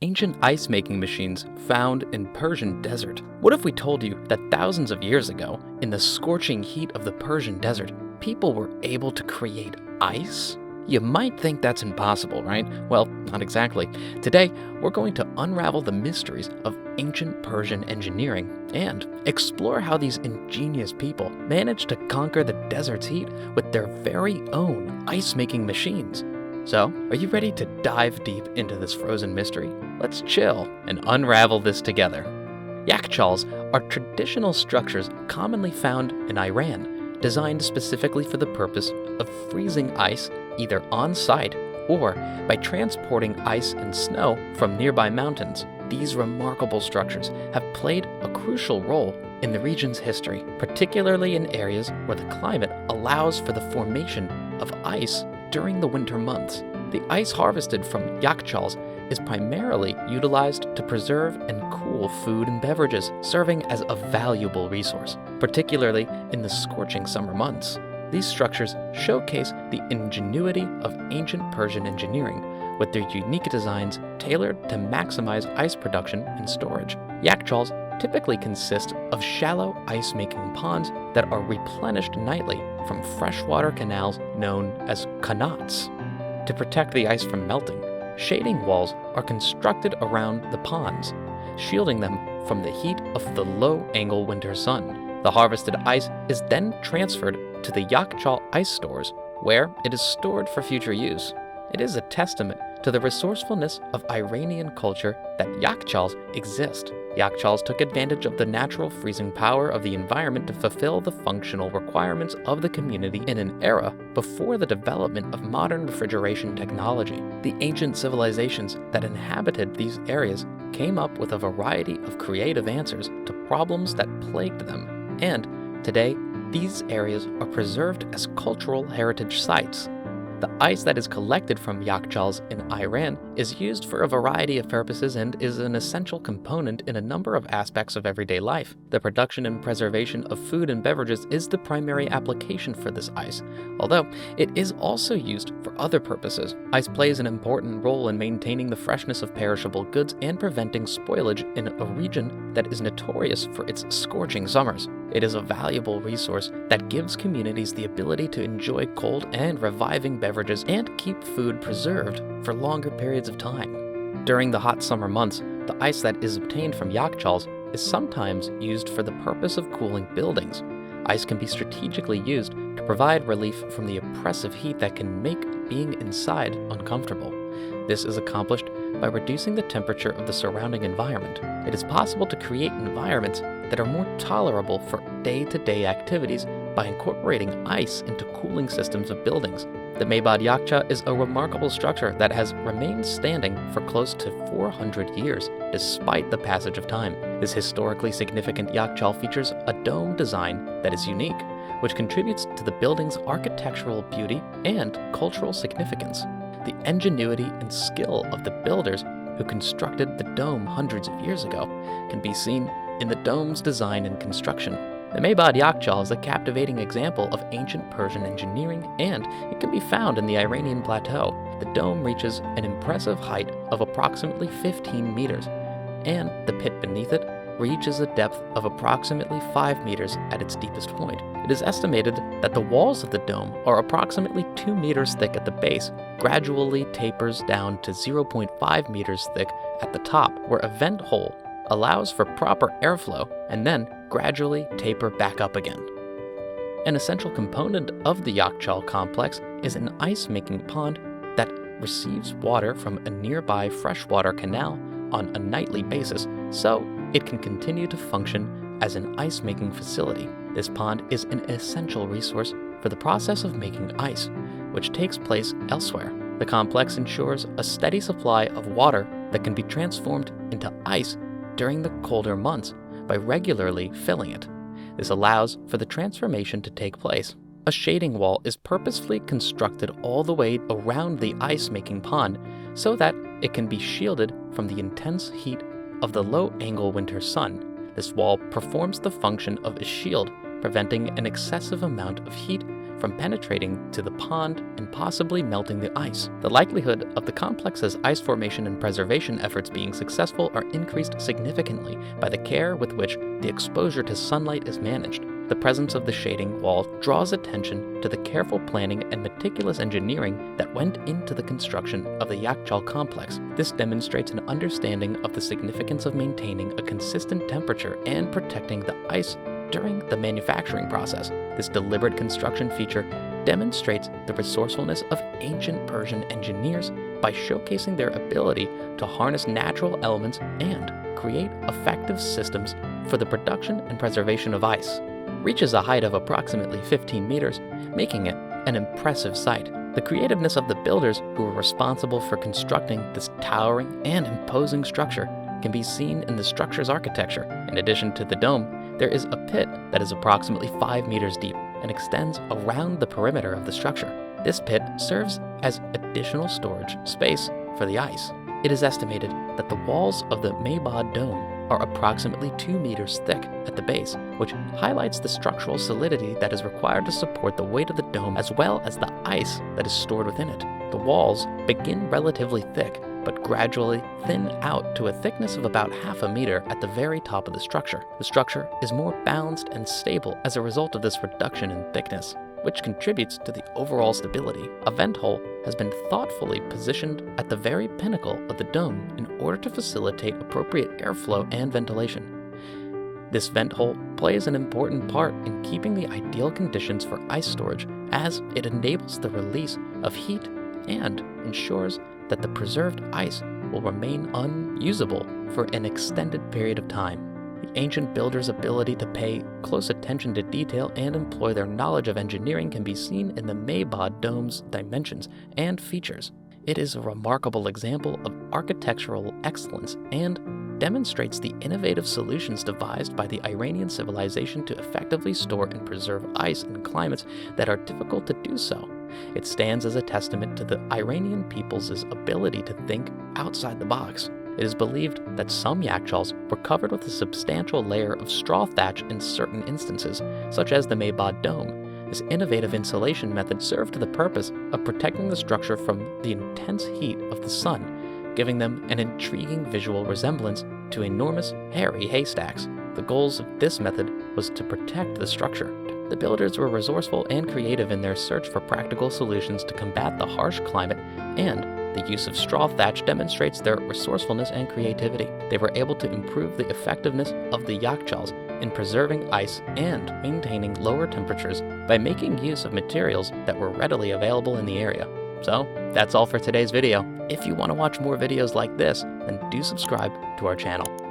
ancient ice-making machines found in Persian Desert. What if we told you that thousands of years ago, in the scorching heat of the Persian Desert, people were able to create ice? You might think that's impossible, right? Well, not exactly. Today, we're going to unravel the mysteries of ancient Persian engineering and explore how these ingenious people managed to conquer the desert's heat with their very own ice-making machines. So, are you ready to dive deep into this frozen mystery? Let's chill and unravel this together. Yakchals are traditional structures commonly found in Iran, designed specifically for the purpose of freezing ice either on site or by transporting ice and snow from nearby mountains. These remarkable structures have played a crucial role in the region's history, particularly in areas where the climate allows for the formation of ice during the winter months. The ice harvested from yakchals is primarily utilized to preserve and cool food and beverages, serving as a valuable resource, particularly in the scorching summer months. These structures showcase the ingenuity of ancient Persian engineering, with their unique designs tailored to maximize ice production and storage. Yakchals typically consist of shallow ice-making ponds that are replenished nightly from freshwater canals known as qanats. To protect the ice from melting, shading walls are constructed around the ponds, shielding them from the heat of the low-angle winter sun. The harvested ice is then transferred to the Yakchal ice stores, where it is stored for future use. It is a testament to the resourcefulness of Iranian culture that Yakchals exist. Yakchals took advantage of the natural freezing power of the environment to fulfill the functional requirements of the community in an era before the development of modern refrigeration technology. The ancient civilizations that inhabited these areas came up with a variety of creative answers to problems that plagued them, and today, these areas are preserved as cultural heritage sites. The ice that is collected from yakchals in Iran is used for a variety of purposes and is an essential component in a number of aspects of everyday life. The production and preservation of food and beverages is the primary application for this ice, although it is also used for other purposes. Ice plays an important role in maintaining the freshness of perishable goods and preventing spoilage in a region that is notorious for its scorching summers. It is a valuable resource that gives communities the ability to enjoy cold and reviving beverages and keep food preserved for longer periods of time. During the hot summer months, the ice that is obtained from yakchals is sometimes used for the purpose of cooling buildings. Ice can be strategically used to provide relief from the oppressive heat that can make being inside uncomfortable. This is accomplished by reducing the temperature of the surrounding environment. It is possible to create environments that are more tolerable for day-to-day activities by incorporating ice into cooling systems of buildings. The Mabad Yakcha is a remarkable structure that has remained standing for close to 400 years despite the passage of time. This historically significant yakchal features a dome design that is unique, which contributes to the building's architectural beauty and cultural significance. The ingenuity and skill of the builders who constructed the dome hundreds of years ago can be seen in the dome's design and construction. The Mabad Yakchal is a captivating example of ancient Persian engineering, and it can be found in the Iranian plateau. The dome reaches an impressive height of approximately 15 meters, and the pit beneath it reaches a depth of approximately 5 meters at its deepest point. It is estimated that the walls of the dome are approximately 2 meters thick at the base, gradually tapers down to 0.5 meters thick at the top, where a vent hole allows for proper airflow and then gradually taper back up again. An essential component of the Yakchal complex is an ice-making pond that receives water from a nearby freshwater canal on a nightly basis, so it can continue to function as an ice-making facility. This pond is an essential resource for the process of making ice, which takes place elsewhere. The complex ensures a steady supply of water that can be transformed into ice during the colder months by regularly filling it. This allows for the transformation to take place. A shading wall is purposefully constructed all the way around the ice-making pond so that it can be shielded from the intense heat of the low-angle winter sun. This wall performs the function of a shield, preventing an excessive amount of heat from penetrating to the pond and possibly melting the ice. The likelihood of the complex's ice formation and preservation efforts being successful are increased significantly by the care with which the exposure to sunlight is managed. The presence of the shading wall draws attention to the careful planning and meticulous engineering that went into the construction of the Yakchal complex. This demonstrates an understanding of the significance of maintaining a consistent temperature and protecting the ice during the manufacturing process. This deliberate construction feature demonstrates the resourcefulness of ancient Persian engineers by showcasing their ability to harness natural elements and create effective systems for the production and preservation of ice. Reaches a height of approximately 15 meters, making it an impressive sight. The creativeness of the builders who were responsible for constructing this towering and imposing structure can be seen in the structure's architecture. In addition to the dome, there is a pit that is approximately 5 meters deep and extends around the perimeter of the structure. This pit serves as additional storage space for the ice. It is estimated that the walls of the Maybod Dome are approximately 2 meters thick at the base, which highlights the structural solidity that is required to support the weight of the dome as well as the ice that is stored within it. The walls begin relatively thick, but gradually thin out to a thickness of about half a meter at the very top of the structure. The structure is more balanced and stable as a result of this reduction in thickness, which contributes to the overall stability. A vent hole has been thoughtfully positioned at the very pinnacle of the dome in order to facilitate appropriate airflow and ventilation. This vent hole plays an important part in keeping the ideal conditions for ice storage, as it enables the release of heat and ensures that the preserved ice will remain unusable for an extended period of time. The ancient builders' ability to pay close attention to detail and employ their knowledge of engineering can be seen in the Maybod Dome's dimensions and features. It is a remarkable example of architectural excellence and demonstrates the innovative solutions devised by the Iranian civilization to effectively store and preserve ice in climates that are difficult to do so. It stands as a testament to the Iranian people's ability to think outside the box. It is believed that some yakchals were covered with a substantial layer of straw thatch in certain instances, such as the Maybod Dome. This innovative insulation method served the purpose of protecting the structure from the intense heat of the sun, giving them an intriguing visual resemblance to enormous, hairy haystacks. The goals of this method was to protect the structure. The builders were resourceful and creative in their search for practical solutions to combat the harsh climate, and the use of straw thatch demonstrates their resourcefulness and creativity. They were able to improve the effectiveness of the yakchals in preserving ice and maintaining lower temperatures by making use of materials that were readily available in the area. So, that's all for today's video. If you want to watch more videos like this, then do subscribe to our channel.